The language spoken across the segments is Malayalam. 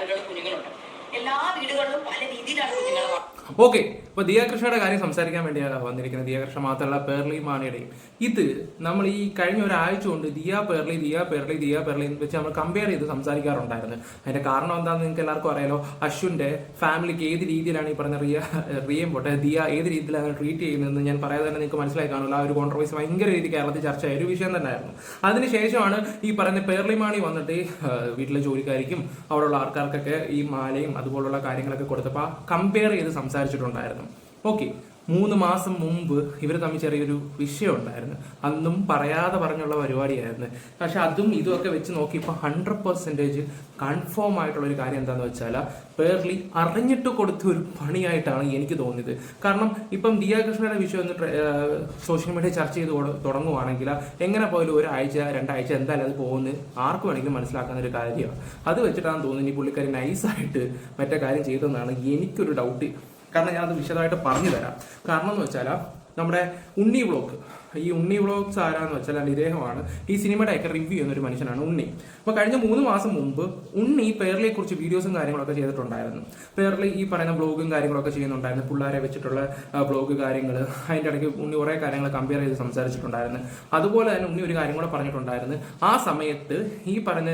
വീടുകളിൽ കുഞ്ഞുങ്ങളുണ്ട്. എല്ലാ വീടുകളിലും പല രീതിയിലാണ് കുഞ്ഞുങ്ങളെ. ഓക്കെ, അപ്പോൾ ദിയ കൃഷ്ണയുടെ കാര്യം സംസാരിക്കാൻ വേണ്ടിയാണ് വന്നിരിക്കുന്നത്. ദിയ കൃഷ്ണ മാത്രമല്ല പേർലി മാണിയുടെയും. ഇത് നമ്മൾ ഈ കഴിഞ്ഞ ഒരാഴ്ച കൊണ്ട് ദിയ പേർലി എന്ന് വെച്ച് നമ്മൾ കമ്പയർ ചെയ്ത് സംസാരിക്കാറുണ്ടായിരുന്നു. അതിന്റെ കാരണം എന്താണെന്ന് നിങ്ങൾക്ക് എല്ലാവർക്കും അറിയാലോ. അശ്വിന്റെ ഫാമിലിക്ക് ഏത് രീതിയിലാണ് ഈ പറഞ്ഞ റിയയും പോട്ടെ ദിയ ഏത് രീതിയിലാണ് ട്രീറ്റ് ചെയ്യുന്നതെന്ന് ഞാൻ പറയാതെ തന്നെ നിങ്ങൾക്ക് മനസ്സിലായി കാണില്ല. ആ ഒരു കോൺട്രവേഴ്സി ഭയങ്കര രീതിയിൽ കേരളത്തിൽ ചർച്ചയായ ഒരു വിഷയം തന്നെയായിരുന്നു. അതിനുശേഷമാണ് ഈ പറഞ്ഞ പേർലി മാണി വന്നിട്ട് വീട്ടിലെ ജോലിക്കാരിക്കും അവിടെയുള്ള ആൾക്കാർക്കൊക്കെ ഈ മാലയും അതുപോലുള്ള കാര്യങ്ങളൊക്കെ കൊടുത്തപ്പോൾ കമ്പയർ ചെയ്ത് സംസാരിച്ചിട്ടുണ്ടായിരുന്നു. ഓക്കെ, 3 മാസം മുമ്പ് ഇവർ തമ്മിൽ ചെറിയൊരു വിഷയം ഉണ്ടായിരുന്നു. അന്നും പറയാതെ പറഞ്ഞുള്ള പരിപാടിയായിരുന്നു. പക്ഷെ അതും ഇതുമൊക്കെ വെച്ച് നോക്കിയപ്പോൾ 100% കൺഫേം ആയിട്ടുള്ള ഒരു കാര്യം എന്താണെന്ന് വെച്ചാൽ പേർലി അറിഞ്ഞിട്ട് കൊടുത്ത ഒരു പണിയായിട്ടാണ് എനിക്ക് തോന്നിയത്. കാരണം ഇപ്പം ദിയ കൃഷ്ണയുടെ വിഷയം ഒന്ന് സോഷ്യൽ മീഡിയ ചർച്ച ചെയ്ത് തുടങ്ങുവാണെങ്കിൽ എങ്ങനെ പോയാലും 1 ആഴ്ച 2 ആഴ്ച എന്തായാലും അത് പോകുന്നത് ആർക്കും വേണമെങ്കിലും മനസ്സിലാക്കുന്ന ഒരു കാര്യമാണ്. അത് വെച്ചിട്ടാണ് തോന്നുന്നത് ഈ പുള്ളിക്കാരി നൈസായിട്ട് മറ്റേ കാര്യം ചെയ്തതെന്നാണ് എനിക്കൊരു ഡൗട്ട്. കാരണം ഞാൻ അത് വിശദമായിട്ട് പറഞ്ഞു തരാം. കാരണം എന്ന് വെച്ചാൽ നമ്മുടെ ഉണ്ണി വ്ളോഗ്സ് ആരാന്ന് വെച്ചാൽ ഇദ്ദേഹമാണ് ഈ സിനിമയുടെയൊക്കെ റിവ്യൂ ചെയ്യുന്നൊരു മനുഷ്യനാണ് ഉണ്ണി. അപ്പോൾ കഴിഞ്ഞ 3 മാസം മുമ്പ് ഉണ്ണി പേർലിയെ കുറിച്ച് വീഡിയോസും കാര്യങ്ങളൊക്കെ ചെയ്തിട്ടുണ്ടായിരുന്നു. പേർലി ഈ പറയുന്ന വ്ളോഗും കാര്യങ്ങളൊക്കെ ചെയ്യുന്നുണ്ടായിരുന്നു. പിള്ളേരെ വെച്ചിട്ടുള്ള വ്ളോഗ് കാര്യങ്ങൾ, അതിൻ്റെ ഇടയ്ക്ക് ഉണ്ണി കുറേ കാര്യങ്ങൾ കമ്പയർ ചെയ്ത് സംസാരിച്ചിട്ടുണ്ടായിരുന്നു. അതുപോലെ തന്നെ ഉണ്ണി ഒരു കാര്യം കൂടെ പറഞ്ഞിട്ടുണ്ടായിരുന്നു. ആ സമയത്ത് ഈ പറഞ്ഞ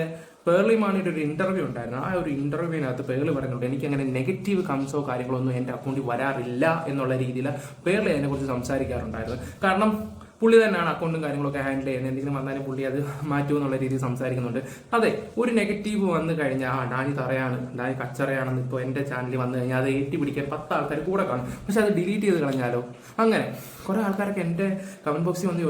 പേർലി മാണിയുടെ ഒരു ഇന്റർവ്യൂ ഉണ്ടായിരുന്നു. ആ ഒരു ഇന്റർവ്യൂവിനകത്ത് പേർലി പറയുന്നുണ്ട് എനിക്ക് അങ്ങനെ നെഗറ്റീവ് കമന്റ്സോ കാര്യങ്ങളൊന്നും എൻ്റെ അക്കൗണ്ടിൽ വരാറില്ല എന്നുള്ള രീതിയിൽ പേർലി അതിനെക്കുറിച്ച് സംസാരിക്കാറുണ്ടായിരുന്നു. കാരണം പുള്ളി തന്നെയാണ് അക്കൗണ്ടും കാര്യങ്ങളൊക്കെ ഹാൻഡിൽ ചെയ്യുന്നത്. എന്തെങ്കിലും വന്നാലും പുള്ളി അത് മാറ്റുമോ എന്നുള്ള രീതിയിൽ സംസാരിക്കുന്നുണ്ട്. അതെ, ഒരു നെഗറ്റീവ് വന്നു കഴിഞ്ഞാൽ ഡാനി തറയാണ്, ഡാനി കച്ചറയാണെന്ന് ഇപ്പോൾ എൻ്റെ ചാനലിൽ വന്നു കഴിഞ്ഞാൽ അത് ഏറ്റി പിടിക്കാൻ 10 ആൾക്കാർ കൂടെ കാണും. പക്ഷെ അത് ഡിലീറ്റ് ചെയ്ത് കളഞ്ഞാലോ? അങ്ങനെ കുറേ ആൾക്കാരൊക്കെ എൻ്റെ കമന്റ് ബോക്സിൽ വന്ന്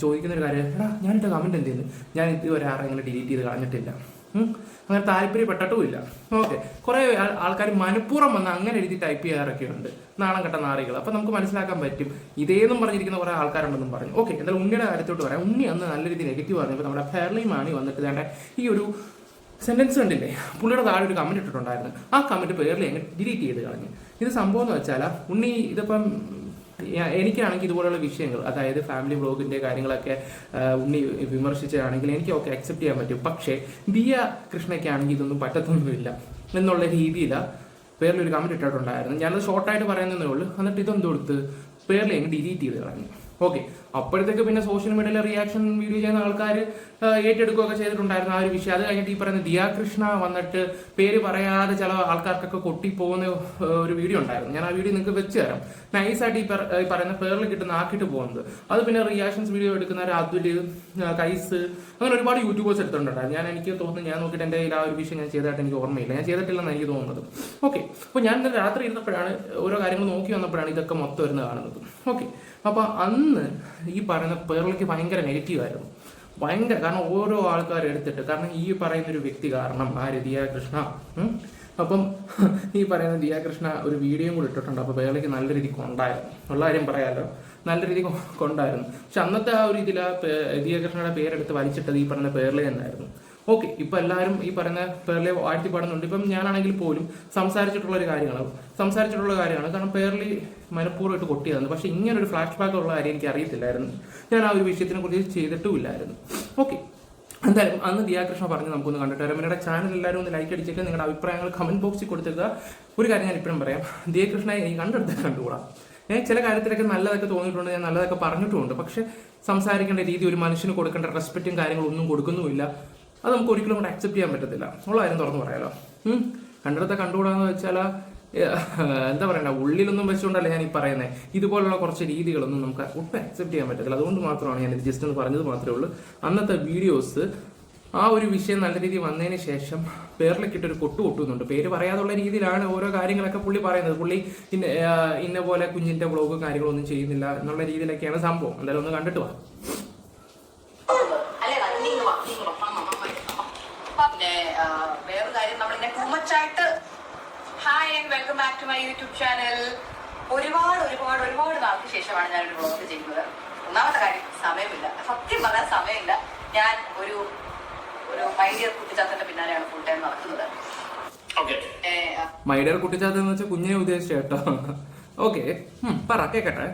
ചോദിക്കുന്ന ഒരു കാര്യം, എടാ ഞാനിട്ട് കമന്റ് എന്ത് ചെയ്യുന്നു, ഞാൻ ഇതുവരെ ആരെങ്കിലും ഡിലീറ്റ് ചെയ്ത് കളഞ്ഞിട്ടില്ല, അങ്ങനെ താല്പര്യപ്പെട്ടിട്ടുമില്ല. ഓക്കെ, കുറേ ആൾക്കാർ മനഃപൂർവ്വം വന്ന് അങ്ങനെ എഴുതി ടൈപ്പ് ചെയ്യാറൊക്കെ ഉണ്ട്, നാണം കെട്ട നാറികൾ. അപ്പം നമുക്ക് മനസ്സിലാക്കാൻ പറ്റും ഇതേന്നും പറഞ്ഞിരിക്കുന്ന കുറേ ആൾക്കാരുണ്ടെന്നും പറഞ്ഞു. ഓക്കെ, എന്തായാലും ഉണ്ണിയുടെ കാര്യത്തോട്ട് പറയാം. ഉണ്ണി അന്ന് നല്ല രീതിയിൽ നെഗറ്റീവ് പറഞ്ഞപ്പോൾ നമ്മുടെ പേർലി മാണി വന്നിട്ട് വേണ്ട ഈ ഒരു സെന്റൻസ് കണ്ടില്ലേ, പുള്ളിയുടെ താഴെ ഒരു കമന്റ് ഇട്ടിട്ടുണ്ടായിരുന്നു. ആ കമന്റ് പേർലി എങ്ങനെ ഡിലീറ്റ് ചെയ്ത് കളഞ്ഞു. ഇത് സംഭവം എന്ന് വെച്ചാൽ ഉണ്ണി ഇതിപ്പം എനിക്കാണെങ്കിൽ ഇതുപോലുള്ള വിഷയങ്ങൾ, അതായത് ഫാമിലി വ്ളോഗിന്റെ കാര്യങ്ങളൊക്കെ ഉണ്ണി വിമർശിച്ചതാണെങ്കിൽ എനിക്ക് ഒക്കെ അക്സെപ്റ്റ് ചെയ്യാൻ പറ്റും. പക്ഷേ ദിയ കൃഷ്ണയ്ക്കാണെങ്കിൽ ഇതൊന്നും പറ്റത്തൊന്നുമില്ല എന്നുള്ള രീതിയിലാണ് പേരിൽ ഒരു കമന്റ് ഇട്ടിട്ടുണ്ടായിരുന്നു. ഞാനത് ഷോർട്ടായിട്ട് പറയുന്നതേ ഉള്ളൂ. എന്നിട്ട് ഇതൊന്നും കൊടുത്ത് പേരിൽ എങ്ങനെ ഡിലീറ്റ് ചെയ്ത് കളഞ്ഞു. ഓക്കെ, അപ്പോഴത്തേക്ക് പിന്നെ സോഷ്യൽ മീഡിയയിലെ റിയാക്ഷൻ വീഡിയോ ചെയ്യുന്ന ആൾക്കാർ ഏറ്റെടുക്കുകയൊക്കെ ചെയ്തിട്ടുണ്ടായിരുന്നു ആ ഒരു വിഷയം. അത് കഴിഞ്ഞിട്ട് ഈ പറയുന്ന ദിയ കൃഷ്ണ വന്നിട്ട് പേര് പറയാതെ ചില ആൾക്കാർക്കൊക്കെ കൊട്ടിപ്പോകുന്ന ഒരു വീഡിയോ ഉണ്ടായിരുന്നു. ഞാൻ ആ വീഡിയോ നിങ്ങൾക്ക് വെച്ച് തരാം. നൈസായിട്ട് ഈ പറയുന്ന പേരിൽ കിട്ടുന്ന ആക്കിയിട്ട് പോകുന്നത്. അത് പിന്നെ റിയാക്ഷൻസ് വീഡിയോ എടുക്കുന്ന അതുല്, കൈസ്, അങ്ങനെ ഒരുപാട് യൂട്യൂബേഴ്സ് എടുത്തിട്ടുണ്ടായിരുന്നു. എനിക്ക് തോന്നുന്നു, ഞാൻ നോക്കിയിട്ട് എൻ്റെ ആ ഒരു വിഷയം ഞാൻ ചെയ്തതായിട്ട് എനിക്ക് ഓർമ്മയില്ല. ഞാൻ ചെയ്തിട്ടില്ലെന്ന് എനിക്ക് തോന്നുന്നത്. ഓക്കെ, അപ്പോൾ ഞാൻ ഇന്നലെ രാത്രി ഇരുന്നപ്പോഴാണ് ഓരോ കാര്യങ്ങൾ നോക്കി വന്നപ്പോഴാണ് ഇതൊക്കെ മൊത്തം വരുന്നത് കാണുന്നത്. ഓക്കെ, അപ്പോൾ അന്ന് ഈ പറയുന്ന പേർലിക്ക് ഭയങ്കര നെഗറ്റീവായിരുന്നു. ഭയങ്കര, കാരണം ഓരോ ആൾക്കാർ എടുത്തിട്ട്, കാരണം ഈ പറയുന്നൊരു വ്യക്തി കാരണം ആര്, ദിയ കൃഷ്ണ. അപ്പം ഈ പറയുന്ന ദിയ കൃഷ്ണ ഒരു വീഡിയോയും കൂടി ഇട്ടിട്ടുണ്ട്. അപ്പോൾ പേർലിക്ക് നല്ല രീതിക്ക് കൊണ്ടായിരുന്നു, ഉള്ള കാര്യം പറയാമല്ലോ, നല്ല രീതിക്ക് കൊണ്ടായിരുന്നു. പക്ഷെ അന്നത്തെ ആ ഒരു ഇതിൽ ദിയ കൃഷ്ണയുടെ പേരെടുത്ത് വലിച്ചിട്ടത് ഈ പറഞ്ഞ പേർലി തന്നെയായിരുന്നു. ഓക്കെ, ഇപ്പം എല്ലാവരും ഈ പറയുന്ന പേർലിയെ വാഴ്ത്തിപ്പാടുന്നുണ്ട്. ഇപ്പം ഞാനാണെങ്കിൽ പോലും സംസാരിച്ചിട്ടുള്ള കാര്യമാണ്. കാരണം പേർലി മനഃപൂർവ്വമായിട്ട് കൊട്ടിയതാണ്. പക്ഷെ ഇങ്ങനെ ഒരു ഫ്ലാഷ് ബാക്ക് ഉള്ള കാര്യം എനിക്ക് അറിയത്തില്ലായിരുന്നു. ഞാൻ ആ ഒരു വിഷയത്തിനെ കുറിച്ച് ചെയ്തിട്ടുമില്ലായിരുന്നു. ഓക്കെ, എന്തായാലും അന്ന് ദിയ കൃഷ്ണ പറഞ്ഞ് നമുക്കൊന്ന് കണ്ടിട്ട് വരാം. നിങ്ങളുടെ ചാനൽ എല്ലാവരും ഒന്ന് ലൈക്ക് അടിച്ചിട്ട് നിങ്ങളുടെ അഭിപ്രായങ്ങൾ കമന്റ് ബോക്സിൽ കൊടുത്തിരിക്കുക. ഒരു കാര്യം ഞാൻ ഇപ്പോഴും പറയാം, ദിയ കൃഷ്ണയെ എനിക്ക് കണ്ടെടുത്ത് കണ്ടുകൂടാ. ചില കാര്യത്തിലൊക്കെ നല്ലതൊക്കെ തോന്നിയിട്ടുണ്ട്, ഞാൻ നല്ലതൊക്കെ പറഞ്ഞിട്ടുമുണ്ട്. പക്ഷെ സംസാരിക്കേണ്ട രീതി, ഒരു മനുഷ്യന് കൊടുക്കേണ്ട റെസ്പെക്റ്റും കാര്യങ്ങളൊന്നും കൊടുക്കുന്നുമില്ല. അത് നമുക്ക് ഒരിക്കലും കൂടെ അക്സെപ്റ്റ് ചെയ്യാൻ പറ്റത്തില്ല. ഉള്ള കാര്യം തുറന്നു പറയാലോ. കണ്ടെടുത്ത കണ്ടുകൂടാന്ന് വെച്ചാൽ എന്താ പറയണ്ട, ഉള്ളിലൊന്നും വെച്ചുകൊണ്ടല്ല ഞാൻ ഈ പറയുന്നത്. ഇതുപോലുള്ള കുറച്ച് രീതികളൊന്നും നമുക്ക് ഒട്ടും അക്സെപ്റ്റ് ചെയ്യാൻ പറ്റത്തില്ല. അതുകൊണ്ട് മാത്രമാണ് ഞാൻ ഇത് ജസ്റ്റ് ഒന്ന് പറഞ്ഞത് മാത്രമേ ഉള്ളൂ. അന്നത്തെ വീഡിയോസ് ആ ഒരു വിഷയം നല്ല രീതിയിൽ വന്നതിന് ശേഷം പേരിലേക്കിട്ടൊരു കൊട്ടുന്നുണ്ട്. പേര് പറയാതുള്ള രീതിയിലാണ് ഓരോ കാര്യങ്ങളൊക്കെ പുള്ളി പറയുന്നത്. പുള്ളി ഇന്ന പോലെ കുഞ്ഞിന്റെ വ്ളോഗ് കാര്യങ്ങളൊന്നും ചെയ്യുന്നില്ല എന്നുള്ള രീതിയിലൊക്കെയാണ് സംഭവം. എന്തായാലും ഒന്ന് കണ്ടിട്ട് വാ. വേറൊരു കാര്യം, നമ്മളിങ്ങനെ ടൂ മച്ച് ആയിട്ട് hi and welcome back to my YouTube channel. ഒരുപാട് നാൾക്ക് ശേഷമാണ് ഞാനൊരു വ്ളോഗ് ചെയ്യുന്നത്. ഒന്നാമത്തെ കാര്യം, സമയമില്ല. സത്യം പറഞ്ഞാൽ സമയമില്ല. ഞാൻ ഒരു മൈഡിയർ കുട്ടിച്ചാത്തന്റെ പിന്നാലെയാണ് ഫുൾ ടൈം നടക്കുന്നത്. മൈഡിയർ കുട്ടിച്ചാത്ത എന്ന് വെച്ചാൽ കുഞ്ഞിനെ ഉദ്ദേശിച്ച കേട്ടോ. ഓക്കെ, പറ കേക്കട്ടെ.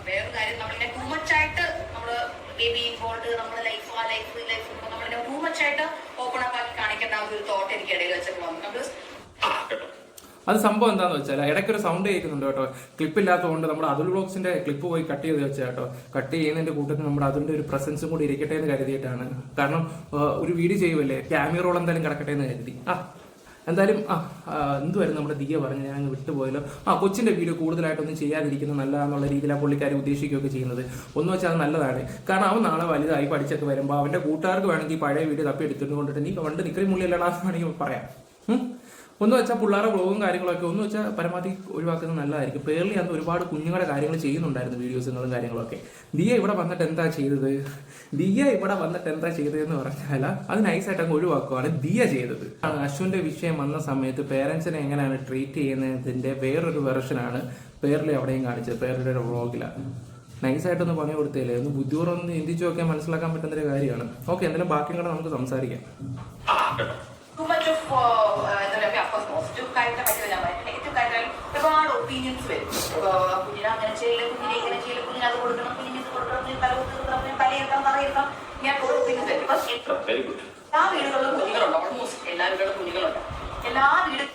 വേറൊരു കാര്യം, നമ്മളിങ്ങനെ ടൂ മച്ച് ആയിട്ട് നമ്മള് ബേബി ഇൻവോൾവ്, നമ്മുടെ ലൈഫ് നമ്മളിങ്ങനെ ടൂ മച്ച് ആയിട്ട് ഓപ്പൺ ഓണപ്പാക്കി കാണിക്കേണ്ട ആ ഒരു തോട്ട് എനിക്ക് ഇടയിൽ വെച്ചൊക്കെ വന്നു. അത് സംഭവം എന്താണെന്ന് വെച്ചാൽ ഇടയ്ക്കൊരു സൗണ്ട് കേൾക്കുന്നുണ്ട് കേട്ടോ. ക്ലിപ്പ് ഇല്ലാത്തതുകൊണ്ട് നമ്മുടെ അതുൽ ബ്ലോഗ്സിന്റെ ക്ലിപ്പ് പോയി കട്ട് ചെയ്ത് വെച്ചാൽ കേട്ടോ. കട്ട് ചെയ്യുന്നതിന്റെ കൂട്ടത്തിൽ നമ്മുടെ അതിന്റെ ഒരു പ്രസൻസും കൂടി ഇരിക്കട്ടെ എന്ന് കരുതിയിട്ടാണ്. കാരണം ഒരു വീഡിയോ ചെയ്യുമല്ലേ, ക്യാമറ റോൾ എന്തായാലും കിടക്കട്ടെ എന്ന് കരുതി. എന്തായാലും എന്തുവായിരുന്നു നമ്മുടെ ദിയ പറഞ്ഞ് ഞാൻ വിട്ടുപോയല്ലോ. കൊച്ചിന്റെ വീഡിയോ കൂടുതലായിട്ടൊന്നും ചെയ്യാതിരിക്കുന്നത് നല്ലതാണെന്നുള്ള രീതിയിൽ ആ പുള്ളിക്കാരെ ഉദ്ദേശിക്കുകയൊക്കെ ചെയ്യുന്നത് ഒന്ന് വെച്ചാൽ അത് നല്ലതാണ്. കാരണം അവൻ നാളെ വലുതായി പഠിച്ചൊക്കെ വരുമ്പോൾ അവന്റെ കൂട്ടുകാർക്ക് വേണമെങ്കിൽ പഴയ വീഡിയോ തപ്പി എടുത്തിട്ട് കൊണ്ടിട്ട് നീ പണ്ട് നിക്കറി മുള്ളിയല്ലടാ വേണമെങ്കിൽ പറയാം. ഒന്ന് വെച്ചാൽ പിള്ളേരുടെ വ്ളോഗും കാര്യങ്ങളൊക്കെ ഒന്ന് വെച്ചാൽ പരമാവധി ഒഴിവാക്കുന്നത് നല്ലതായിരിക്കും. പേർലി അന്ന് ഒരുപാട് കുഞ്ഞുങ്ങളുടെ കാര്യങ്ങൾ ചെയ്യുന്നുണ്ടായിരുന്നു, വീഡിയോസുകളും കാര്യങ്ങളൊക്കെ. ദിയ ഇവിടെ വന്നിട്ട് എന്താ ചെയ്തത് എന്ന് പറഞ്ഞാൽ അത് നൈസായിട്ട് അങ്ങ് ഒഴിവാക്കുകയാണ് ദിയ ചെയ്തത്. അശ്വിന്റെ വിഷയം വന്ന സമയത്ത് പേരൻസിനെ എങ്ങനെയാണ് ട്രീറ്റ് ചെയ്യുന്നതിന്റെ വേറൊരു വെർഷനാണ് പേർലി അവിടെയും കാണിച്ചത്. പേർലിയുടെ ഒരു വ്ളോഗിലാണ് നൈസായിട്ടൊന്ന് പറഞ്ഞു കൊടുത്തേലേ, ഒന്ന് ബുദ്ധിപൂർവ്വം ചിന്തിച്ചു നോക്കിയാൽ മനസ്സിലാക്കാൻ പറ്റുന്ന ഒരു കാര്യമാണ്. ഓക്കെ, എന്തെങ്കിലും ബാക്കി കൂടെ നമുക്ക് സംസാരിക്കാം. Too much of പോസിറ്റീവ് കാര്യത്തെ പറ്റി ഞാൻ പറയുന്നത്. നെഗറ്റീവ് കാര്യത്തിൽ ഒരുപാട് ഒപ്പീനിയൻസ് വരും. കുഞ്ഞിനെ അങ്ങനെ ചെയ്യില്ല, കുഞ്ഞിനെ ഇങ്ങനെ ചെയ്യില്ല, കുഞ്ഞിനെ അത് കൊടുക്കണം, കുഞ്ഞിനെ ഇത് കൊടുക്കണം, കുഞ്ഞിന് പലയെടുക്കാം തറയെടുക്കാം, ഞാൻ കുറെ ഒപ്പീനിയൻസ് വരും. എല്ലാ വീടുകളിലും കുഞ്ഞുങ്ങളുണ്ട്, ഓൾമോസ്റ്റ് എല്ലാ വീടുകളിലും കുഞ്ഞുങ്ങളുണ്ട്. എല്ലാ വീടുകളിലും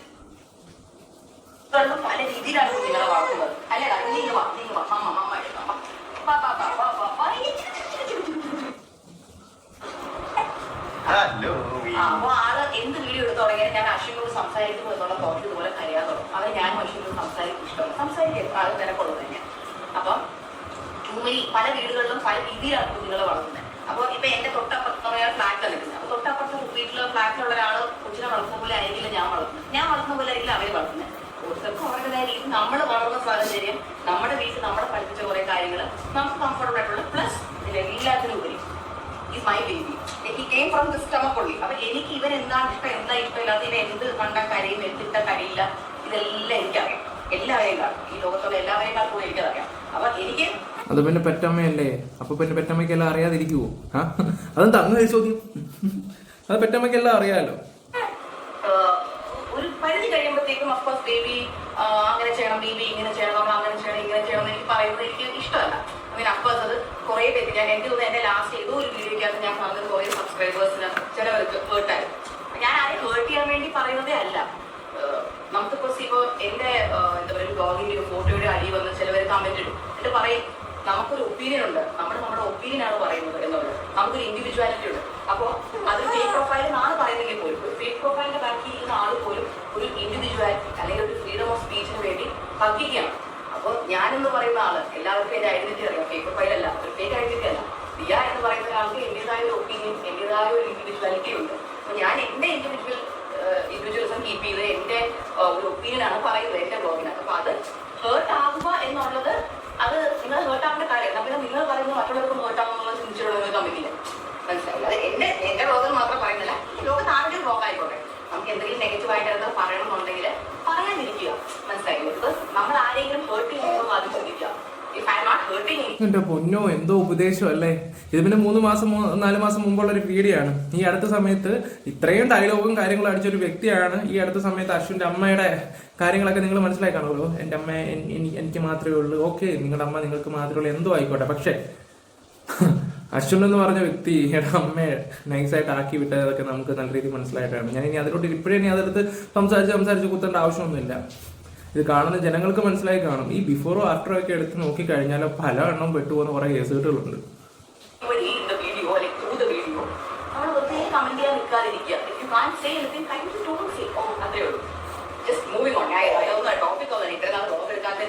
പല രീതിയിലാണ് കുഞ്ഞുങ്ങളെ വളർത്തുന്നത്. അല്ലേ, നീങ്ങ അമ്മ എടുക്കാം. അപ്പൊ ആള് എന്ത് വീഡിയോ എടുത്തു തുടങ്ങിയാൽ ഞാൻ അശ്വിനോട് സംസാരിക്കുമ്പോൾ എന്നുള്ള തോട്ട് ഇതുപോലെ കരയാൻ തുടങ്ങും. അത് ഞാൻ അശ്വിനോട് സംസാരിക്കും ഇഷ്ടമല്ല, സംസാരിക്കും ആള് തിരക്കുള്ളത് തന്നെ. അപ്പം പല വീടുകളിലും പല രീതിയിലാണ് കുഞ്ഞുങ്ങളെ വളർത്തുന്നത്. അപ്പൊ ഇപ്പൊ എന്റെ തൊട്ടപ്പുറത്ത് ഫ്ലാറ്റിലാണ് നിൽക്കുന്നത്. അപ്പൊ തൊട്ടപ്പുറത്ത് വീട്ടില് ഫ്ലാറ്റിലുള്ള ഒരാള് കൊച്ചിനെ വളർത്തുന്ന പോലെ ആയിരിക്കില്ല ഞാൻ വളർത്തുന്ന പോലെ ആയിരിക്കില്ല അവര് വളർത്തുന്നത്. ഓരോരുത്തർക്കും അവരുടേതായ രീതി. നമ്മൾ വളർന്ന സാഹചര്യം, നമ്മുടെ വീട്ടിൽ നമ്മളെ പഠിപ്പിച്ച കുറെ കാര്യങ്ങൾ നമുക്ക് കംഫർട്ടബിൾ ആയിട്ടുള്ള പ്ലസ് ഇതിലെല്ലാത്തിനും ഉപരി my baby he came from this stomach only. അപ്പൊ എനിക്ക് ഇവൻ എന്താണ് ഇഷ്ടം, എന്താ ഇഷ്ടമില്ലാത്ത, ഇവ എന്ത് കണ്ടാൽ കരയും, എന്തിട്ട കരയില്ല, ഇതെല്ലാം എനിക്കറിയാം. എല്ലാവരെയും കാണും, ഈ ലോകത്തുള്ള എല്ലാവരെയും കൂടെ എനിക്കറിയാം. അപ്പൊ എനിക്ക് അത് പിന്നെ പെറ്റമ്മയല്ലേ, അപ്പൊ പിന്നെ പെറ്റമ്മയ്ക്കെല്ലാം അറിയാതിരിക്കുവോ? അതെന്താ അങ്ങനെ ഒരു ചോദ്യം? അത് പെറ്റമ്മയ്ക്കെല്ലാം അറിയാലോ. ഒരു പരിധി കഴിയുമ്പോഴത്തേക്കും അഫ്കോഴ്സ് ബേബി അങ്ങനെ ചെയ്യണം, ബേബി ഇങ്ങനെ ചെയ്യണം, നമ്മൾ അങ്ങനെ ചെയ്യണം, ഇങ്ങനെ ചെയ്യണം എന്ന് എനിക്ക് പറയുന്നത് എനിക്ക് ഇഷ്ടമല്ല. അഫ്കോഴ്സ് അത് കുറെ പേര്, ഞാൻ എനിക്ക് തോന്നുന്നു എന്റെ ലാസ്റ്റ് ഏതോ ഒരു വീഡിയോക്കകത്ത് ഞാൻ പറഞ്ഞത് കുറെ സബ്സ്ക്രൈബേഴ്സിന് ചിലവർക്ക് ഹേർട്ടായിരുന്നു. ഞാൻ ആരെയും ഹേർട്ട് ചെയ്യാൻ വേണ്ടി പറയുന്നതേ അല്ല. നമുക്കിപ്പോ ഇപ്പൊ എന്റെ എന്താ പറയുക ബ്ലോഗിന്റെയോ ഫോട്ടോയുടെ അടി വന്ന് ചിലവർ കമന്റ് ഇടും, എന്നിട്ട് പറയും നമുക്കൊരു ഒപ്പീനിയൻ ഉണ്ട്, നമ്മുടെ ഒപ്പീനിയൻ ആണ് പറയുന്നത് എന്നുള്ളത്. നമുക്കൊരു ഇൻഡിവിജ്വാലിറ്റി ഉണ്ട്. അപ്പോൾ അത് ഫേക്ക് പ്രൊഫൈൽ ആണ് പറയുന്നെങ്കിൽ പോലും ഒരു ഫേക്ക് പ്രൊഫൈലിന്റെ ബാക്കി ഇരിക്കുന്ന ആൾ പോലും ഒരു ഇൻഡിവിജ്വാലിറ്റി അല്ലെങ്കിൽ ഒരു ഫ്രീഡം ഓഫ് സ്പീച്ചിന് വേണ്ടി തർക്കിക്കുകയാണ്. അപ്പോൾ ഞാനെന്ന് പറയുന്ന ആള് എല്ലാവർക്കും എന്റെ ഐഡന്റിറ്റി അറിയാം. ഫേക്ക് പ്രൊഫൈൽ അല്ല, ഒരു ഫേക്ക് ഐഡന്റിറ്റി അല്ല. ദിയ എന്ന് പറയുന്ന ഒരാൾക്ക് എന്റേതായ ഒരു ഒപ്പീനിയൻ, എന്റേതായ ഒരു ഇൻഡിവിജ്വാലിറ്റി ഉണ്ട്. അപ്പൊ ഞാൻ എന്റെ ഇൻഡിവിജ്വലിസം കീപ്പ് ചെയ്ത് എന്റെ ഒരു ഒപ്പീനിയനാണ് പറയുന്നത് എന്റെ ബ്ലോഗിനകത്ത്. അപ്പൊ അത് ഹേർട്ട് ആകുക എന്നുള്ളത് അത് നിങ്ങൾ ഹേർട്ട് ആവേണ്ട കാര്യമല്ല. പിന്നെ നിങ്ങൾ പറയുന്നത് മറ്റുള്ളവർക്കും ഹേർട്ട് ആകുമെന്നുള്ള ചിന്തിച്ചുള്ള കമ്മിറ്റിയില്ല, മനസ്സിലാവില്ല. അത് എന്റെ ബ്ലോഗിൽ മാത്രം പറയുന്നില്ല, ഈ ലോകത്ത് ആരുടെ ബ്ലോഗ് ആയിക്കോട്ടെ. നമുക്ക് എന്തെങ്കിലും നെഗറ്റീവ് ആയിട്ട് എന്താ പറയണമെന്നുണ്ടെങ്കിൽ പറയാനിരിക്കുക, മനസ്സിലായില്ലേ? ബിക്കോസ് നമ്മൾ ആരെങ്കിലും ഹേർട്ട് ചെയ്യുമ്പോൾ അത് ചിന്തിക്കുക. എന്റെ പൊന്നോ, എന്തോ ഉപദേശം അല്ലേ ഇത്. പിന്നെ 3 മാസം 4 മാസം മുമ്പുള്ള ഒരു വീഡിയോ ആണ്. ഈ അടുത്ത സമയത്ത് ഇത്രയും ഡയലോഗും കാര്യങ്ങളും അടിച്ചൊരു വ്യക്തിയാണ് ഈ അടുത്ത സമയത്ത് അശ്വിന്റെ അമ്മയുടെ കാര്യങ്ങളൊക്കെ നിങ്ങൾ മനസ്സിലാക്കാണല്ലോ. എന്റെ അമ്മ എനിക്ക് മാത്രമേ ഉള്ളൂ. ഓക്കെ, നിങ്ങളുടെ അമ്മ നിങ്ങൾക്ക് മാത്രമേ ഉള്ളൂ, എന്തോ ആയിക്കോട്ടെ. പക്ഷെ അശ്വിൻ എന്ന് പറഞ്ഞ വ്യക്തി അമ്മയെ നൈസായിട്ട് ആക്കി വിട്ടതൊക്കെ നമുക്ക് നല്ല രീതിയിൽ മനസ്സിലായിട്ടാണ്. ഞാൻ ഇനി അതിലോട്ട് ഇപ്പോഴേ അതെടുത്ത് സംസാരിച്ച് കുത്തേണ്ട ആവശ്യമൊന്നുമില്ല. ഇത് കാണുന്ന ജനങ്ങൾക്ക് മനസ്സിലായി കാണും. ഈ ബിഫോറും ആഫ്റ്ററും ഒക്കെ എടുത്ത് നോക്കിക്കഴിഞ്ഞാൽ പല എണ്ണം പെട്ടുപോകുന്ന കുറെ കേസുകളുണ്ട്.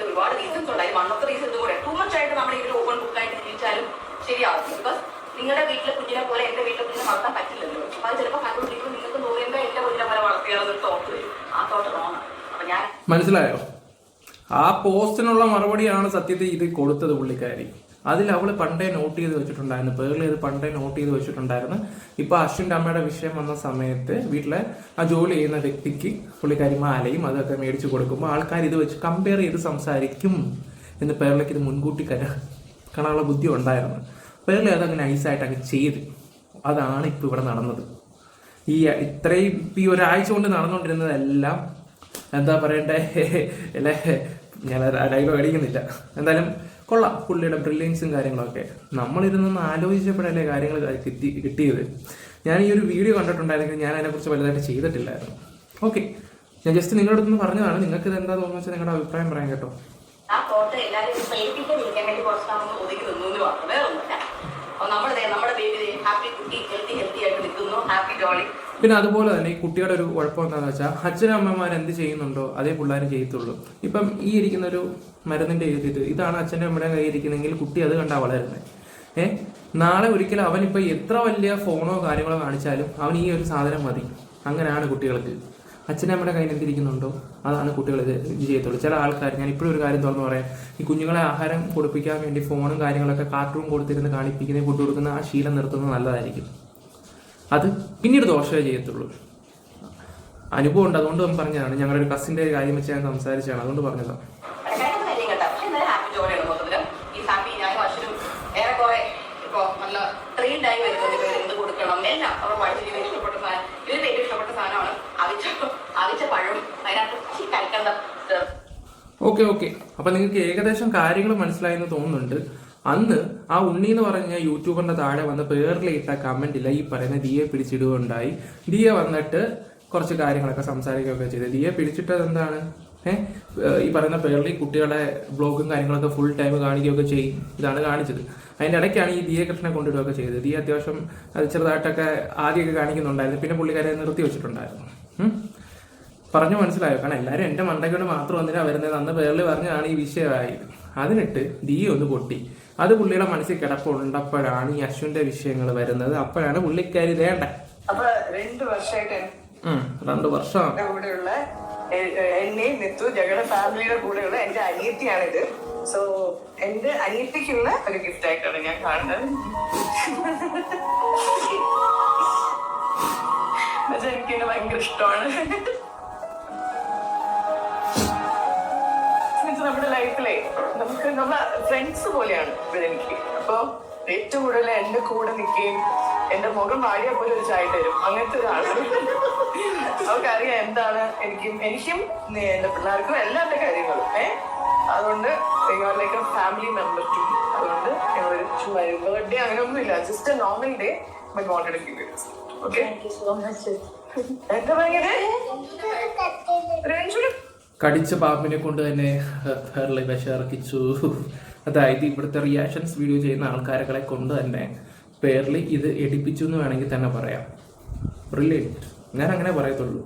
ഒരുപാട് റീസൺസ് ഉണ്ടായി. മണ്ണത്തെ റീസൺ കൂടെ ടൂ മച്ച് ആയിട്ട് നമ്മൾ ഇതിൽ ഓപ്പൺ ബുക്കായിട്ട് ജീവിച്ചാലും ശരിയാവും. ബിക്കോസ് നിങ്ങളുടെ വീട്ടിലെ കുഞ്ഞിനെ പോലെ എന്റെ വീട്ടിലെ കുഞ്ഞിനെ വളർത്താൻ പറ്റില്ലല്ലോ. അപ്പൊ അത് ചിലപ്പോൾ കണ്ടുപിടിക്കുമ്പോൾ നിങ്ങൾക്ക് തോന്നുമ്പോൾ എന്റെ കുഞ്ഞിനെ പോലെ വളർത്തിയാലൊരു തോട്ട് വരും. ആ തോട്ട് തോന്നാം. മനസ്സിലായോ? ആ പോസ്റ്റിനുള്ള മറുപടിയാണ് സത്യത്തിൽ ഇത് കൊടുത്തത് പുള്ളിക്കാരി. അതിൽ അവള് പണ്ടേ നോട്ട് ചെയ്ത് വെച്ചിട്ടുണ്ടായിരുന്നു, പേർലി അത് പണ്ടേ നോട്ട് ചെയ്ത് വെച്ചിട്ടുണ്ടായിരുന്നു. ഇപ്പൊ അശ്വിന്റെ അമ്മയുടെ വിഷയം വന്ന സമയത്ത് വീട്ടിലെ ആ ജോലി ചെയ്യുന്ന വ്യക്തിക്ക് പുള്ളിക്കാരി മാലയും അതൊക്കെ മേടിച്ചു കൊടുക്കുമ്പോൾ ആൾക്കാർ ഇത് വെച്ച് കമ്പയർ ചെയ്ത് സംസാരിക്കും എന്ന് പേർലിക്ക് ഇത് മുൻകൂട്ടി കാണാനുള്ള ബുദ്ധി ഉണ്ടായിരുന്നു. പേർലി അതങ്ങനെ നൈസായിട്ട് അങ്ങ് ചെയ്ത്. അതാണ് ഇപ്പൊ ഇവിടെ നടന്നത്. ഇത്രയും ഈ ഒരാഴ്ച കൊണ്ട് നടന്നുകൊണ്ടിരുന്നതെല്ലാം എന്താ പറയണ്ടേ അല്ലേ, ഞാൻ ഡയലോഗ് അടിക്കുന്നില്ല. എന്തായാലും കൊള്ളാം പുള്ളിയുടെ ബ്രില്യൻസും കാര്യങ്ങളൊക്കെ. നമ്മളിരുന്നൊന്ന് ആലോചിച്ചപ്പോഴല്ലേ കാര്യങ്ങൾ കിട്ടിയത്. ഞാൻ ഈ ഒരു വീഡിയോ കണ്ടിട്ടുണ്ടായിരുന്നെങ്കിൽ ഞാൻ അതിനെക്കുറിച്ച് വലുതായിട്ട് ചെയ്തിട്ടില്ലായിരുന്നു. ഓക്കെ, ഞാൻ ജസ്റ്റ് നിങ്ങളുടെ അടുത്ത് പറഞ്ഞതാണ്. നിങ്ങൾക്ക് ഇത് എന്താ തോന്നുന്നു വെച്ചാൽ നിങ്ങളുടെ അഭിപ്രായം പറയാം കേട്ടോ. ആ ഫോട്ടോ എല്ലാവരും പ്രേരിപ്പിക്കാൻ വേണ്ടി കുറച്ചാണെന്ന് ഒതുക്കി നിന്നു പറഞ്ഞു, വേറെ ഒന്നുമില്ല. അപ്പോൾ നമ്മുടെ ബേബി ഹാപ്പി കുട്ടി ഹെൽത്തി ആയിട്ട് നിൽക്കുന്നു, ഹാപ്പി ജോളി. പിന്നെ അതുപോലെ തന്നെ ഈ കുട്ടിയുടെ ഒരു കുഴപ്പം എന്താണെന്ന് വെച്ചാൽ അച്ഛനും അമ്മമാർ എന്ത് ചെയ്യുന്നുണ്ടോ അതേ പിള്ളേർ ചെയ്യത്തുള്ളൂ. ഇപ്പം ഈ ഇരിക്കുന്ന ഒരു മരുന്നിന്റെ ഇതാണ് അച്ഛൻ്റെ അമ്മയുടെ കയ്യിൽ ഇരിക്കുന്നെങ്കിൽ കുട്ടി അത് കണ്ടാ വളരുന്നത്. നാളെ ഒരിക്കലും അവനിപ്പോൾ എത്ര വലിയ ഫോണോ കാര്യങ്ങളോ കാണിച്ചാലും അവൻ ഈ ഒരു സാധനം മതി. അങ്ങനെയാണ് കുട്ടികൾക്ക്. അച്ഛനും അമ്മയുടെ കയ്യിൽ എന്തിരിക്കുന്നുണ്ടോ അതാണ് കുട്ടികൾ ഇത് ചെയ്യത്തുള്ളൂ. ചില ആൾക്കാർ, ഞാൻ ഇപ്പോഴും ഒരു കാര്യം തുറന്നു പറയാം, ഈ കുഞ്ഞുങ്ങളെ ആഹാരം കൊടുപ്പിക്കാൻ വേണ്ടി ഫോണും കാര്യങ്ങളൊക്കെ കാർട്ടൂൺ കൊടുത്തിരുന്ന് കാണിപ്പിക്കുന്ന ഫുഡ് കൊടുക്കുന്ന ആ ശീലം നിർത്തുന്നത് നല്ലതായിരിക്കും. അത് പിന്നീട് ദോഷമേ ചെയ്യത്തുള്ളൂ. അനുഭവം ഉണ്ട്, അതുകൊണ്ട് പറഞ്ഞതാണ്. ഞങ്ങളുടെ ഒരു കസിന്റെ കാര്യം വെച്ച് ഞാൻ സംസാരിച്ചാണ്, അതുകൊണ്ട് പറഞ്ഞതാണ്. ഓക്കെ, അപ്പൊ നിങ്ങൾക്ക് ഏകദേശം കാര്യങ്ങൾ മനസ്സിലായെന്ന് തോന്നുന്നുണ്ട്. അന്ന് ആ ഉണ്ണി എന്ന് പറഞ്ഞ യൂട്യൂബറിന്റെ താഴെ വന്ന് പേരിലിട്ട കമന്റില്ല ഈ പറയുന്ന ദിയെ പിടിച്ചിടുകയുണ്ടായി. ദിയ വന്നിട്ട് കുറച്ച് കാര്യങ്ങളൊക്കെ സംസാരിക്കുകയൊക്കെ ചെയ്ത്. ദിയെ പിടിച്ചിട്ടത് എന്താണ്, ഈ പറയുന്ന പേരിൽ കുട്ടികളെ ബ്ലോഗും കാര്യങ്ങളൊക്കെ ഫുൾ ടൈം കാണിക്കുകയൊക്കെ ചെയ്യും. ഇതാണ് കാണിച്ചത്. അതിന്റെ ഇടയ്ക്കാണ് ഈ ദിയ കൃഷ്ണനെ കൊണ്ടിടുകയൊക്കെ ചെയ്തത്. ദിയ അത്യാവശ്യം ചെറുതായിട്ടൊക്കെ ആദ്യമൊക്കെ കാണിക്കുന്നുണ്ടായിരുന്നു, പിന്നെ പുള്ളിക്കാരെ നിർത്തി വെച്ചിട്ടുണ്ടായിരുന്നു. പറഞ്ഞു മനസ്സിലായോ? കാരണം എല്ലാവരും എന്റെ മണ്ടയ്ക്കൊണ്ട് മാത്രം എന്തിനാ വരുന്നത്, അന്ന് പേരിൽ പറഞ്ഞാണ് ഈ വിഷയമായത്. അതിനിട്ട് ദിയ ഒന്ന് പൊട്ടി. അത് പുള്ളിയുടെ മനസ്സിൽ കിടപ്പുണ്ടപ്പോഴാണ് ഈ അശ്വിന്റെ വിഷയങ്ങൾ വരുന്നത്. അപ്പോഴാണ് പുള്ളിക്കാരി വേണ്ട. അപ്പൊ 2 വർഷമായിട്ട് 2 വർഷം കൂടെയുള്ള എന്നെയും നിത്തു ഞങ്ങളുടെ ഫാമിലിയുടെ കൂടെയുള്ള എന്റെ അനിയത്തിയാണിത്. സോ എന്റെ അനിയത്തിക്കുള്ള ഒരു ഗിഫ്റ്റ് ആയിട്ടാണ് ഞാൻ കാണുന്നത്. എനിക്ക് ഭയങ്കര ഇഷ്ടമാണ്. നമ്മുടെ ലൈഫിലെ നമ്മളെ ഫ്രണ്ട്സ് പോലെയാണ് ഇവരെനിക്ക്. അപ്പൊ ഏറ്റവും കൂടുതൽ എന്റെ കൂടെ നിൽക്കുകയും എന്റെ മുഖം വാടിയാൽ പോലും ഒരു ചായ തരും, അങ്ങനത്തെ ഒരാളാണ്. അവർക്കറിയാം എന്താണ് എനിക്കും എന്റെ പിള്ളേർക്കും എല്ലാവരുടെ കാര്യങ്ങളും. അതുകൊണ്ട് ലൈക്ക് ഫാമിലി മെമ്പർ ടു. അതുകൊണ്ട് ബർത്ത്ഡേ അങ്ങനെ ഒന്നുമില്ല, just a normal day but wanted to give you this. Okay, thank you so much. എന്താ ഭയങ്കര കടിച്ച പാമ്പിനെ കൊണ്ട് തന്നെ വിഷർക്കിച്ചു. അതായത് ഇവിടുത്തെ റിയാക്ഷൻസ് വീഡിയോ ചെയ്യുന്ന ആൾക്കാരെ കൊണ്ട് തന്നെ പേരിൽ ഇത് എടുപ്പിച്ചു എന്ന് വേണമെങ്കിൽ തന്നെ പറയാം. ബ്രില്യൻറ്റ്, ഞാൻ അങ്ങനെ പറയത്തുള്ളൂ.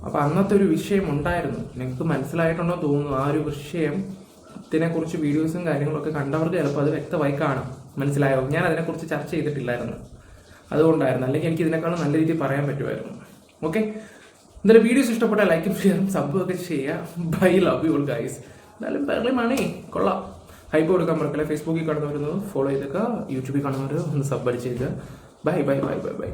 അപ്പം അന്നത്തെ ഒരു വിഷയം ഉണ്ടായിരുന്നു, നിങ്ങൾക്ക് മനസ്സിലായിട്ടുണ്ടോ തോന്നുന്നു. ആ ഒരു വിഷയത്തിനെ കുറിച്ച് വീഡിയോസും കാര്യങ്ങളൊക്കെ കണ്ടവർക്ക് ചിലപ്പോൾ അത് വ്യക്തമായി കാണും. മനസ്സിലായോ? ഞാൻ അതിനെക്കുറിച്ച് ചർച്ച ചെയ്തിട്ടില്ലായിരുന്നു, അതുകൊണ്ടായിരുന്നു. അല്ലെങ്കിൽ എനിക്ക് ഇതിനേക്കാളും നല്ല രീതിയിൽ പറയാൻ പറ്റുമായിരുന്നു. ഓക്കെ, എന്തായാലും വീഡിയോസ് ഇഷ്ടപ്പെട്ടാൽ ലൈക്കും ഷെയറും സബും ഒക്കെ ചെയ്യുക. Bye, love you all guys. എന്തായാലും പേർലി മണി കൊള്ളാം. ഹൈപ്പ് കൊടുക്കാൻ മറക്കല്ലേ. ഫേസ്ബുക്കിൽ കാണുന്നവരൊന്ന് ഫോളോ ചെയ്തേക്കുക, യൂട്യൂബിൽ കാണുന്നവർ ഒന്ന് സബ് അടിച്ചേക്കുക. Bye bye bye bye by.